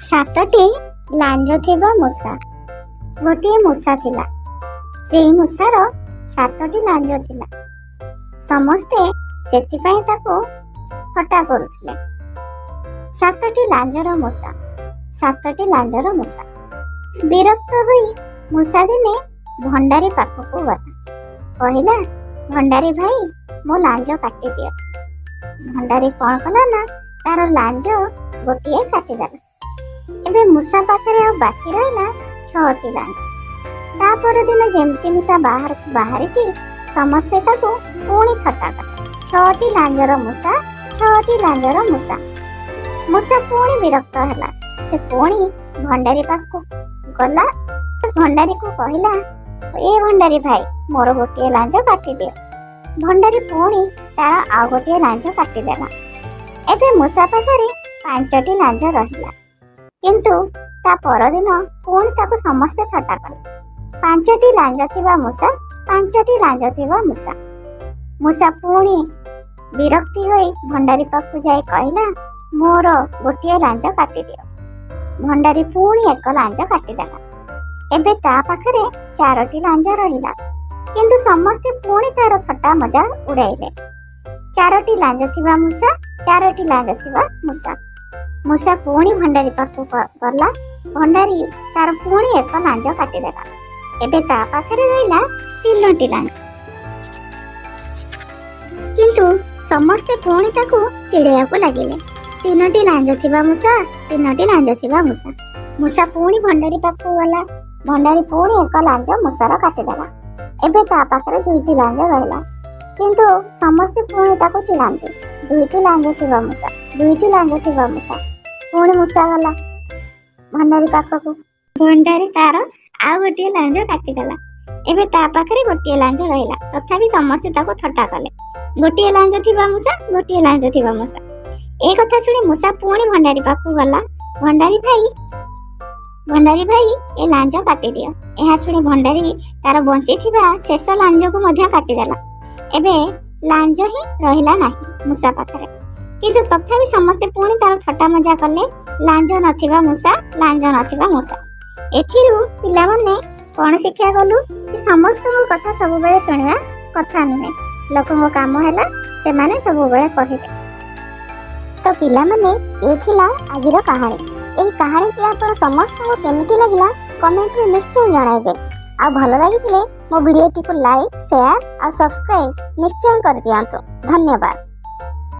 सातटी लांज थिबा मूषा। गोटे मूषा थिला। सेई मूषार सातटी लांज थिला। समस्ते सेथिपाई ताको फटा करुथिले। सातटी लांजर मूषा, सातटी लांजर मूषा। विरक्त होई मूषा दिने भंडारी पाखकू गला। कहिला, भंडारी भाई मो लांज काटी दियो। भंडारी कौन कला ना तार लांज गोटे काटिदेला। एबे मूषा पाखरे आ बाकी रहिला 6टी लांज। ता परदिन जेमती मूषा बाहर बाहरिसी समस्ते ताको पुणी थट्टा कले। 6टी लांजर मूषा, 6टी लांजर मूषा। मूषा पुणी विरक्त होला। से पुणी भंडारी पाखकू गला। भंडारी को कहिला, ए भंडारी भाई मोर गोटे लांज काटी दियो। भंडारी पुणी तार आ गोटे लांज काटिदेला। एबे मूषा पाखरे 5टी लांज रहिला। किंतु ता परदिन पुणी ताको समस्ते थट्टा कले। 5टी लांज थिबा मूषा, 5टी लांज थिबा मूषा। मूषा पुणी विरक्ति होई भंडारी पाखकू जाई कहिला, मोर गोटे लांज काटी दियो। भंडारी पुणी एक लांज काटिदेला। एबे ता पाखरे 4टी लांज रहिला। किंतु समस्ते पुणी तार थट्टा मजा उड़ाइले। 4टी लांज थिबा मूषा, 4टी लांज थिबा मूषा। मूषा पुणी भंडारी पाखकू गला। भंडारी तार पुणी एक लांज काटिदेला। एबे ता पाखरे रहिला 3टी लांज। किंतु समस्ते पुणी ताको चिड़ेयाकू लागिले। 3टी लांज थिबा मूषा, 3टी लांज थिबा मूषा। मूषा पुणी भंडारी पाखकू गला। भंडारी पुणी एक लांज मूषार काटिदेला। एबे ता पाखरे 2टी लांज रहिला। किंतु समस्ते पुणी ताको चिड़ांती। 2टी लांज थिबा मूषा, 2टी लांज थिबा मूषा। पुणी मूषा गला भंडारी पाखकू। भंडारी तार आ गोटे लांज काटिदेला। एबे ता पाखरे गोटे लांज रहिला। तथापि समस्ते ताको थट्टा कले। गोटे लांज थिबा मूषा, गोटे लांज थिबा मूषा। ए कथा सुनी मूषा पुणी भंडारी पाखकू गला। भंडारी भाई ए लांज काटी दियो। एहा सुनी भंडारी तार बंची थिबा शेष लांज को मध्य काटिदेला। एबे लांज ही रहिला नाही मूषा पाखरे। किंतु तथापि समस्ते पुणी तार थट्टा मजा कले। लांज नथिबा मूषा, लांज नथिबा मूषा। एथिरु पिला माने कोन शिक्षा गलु कि समस्त कथा सब बेले सुनिया कथा नुहे। लोकन काम हैला से माने सब बेले कहिबे। तो पिला माने ए थिला आजिर कहानी। एही कहानी कि आपण समस्त को केमिति लागला कमेंट रे निश्चय जणाइबे। आ भलो लागिथिले मो वीडियो टी को लाइक, शेयर और सब्सक्राइब निश्चय कर दियंतु। धन्यवाद।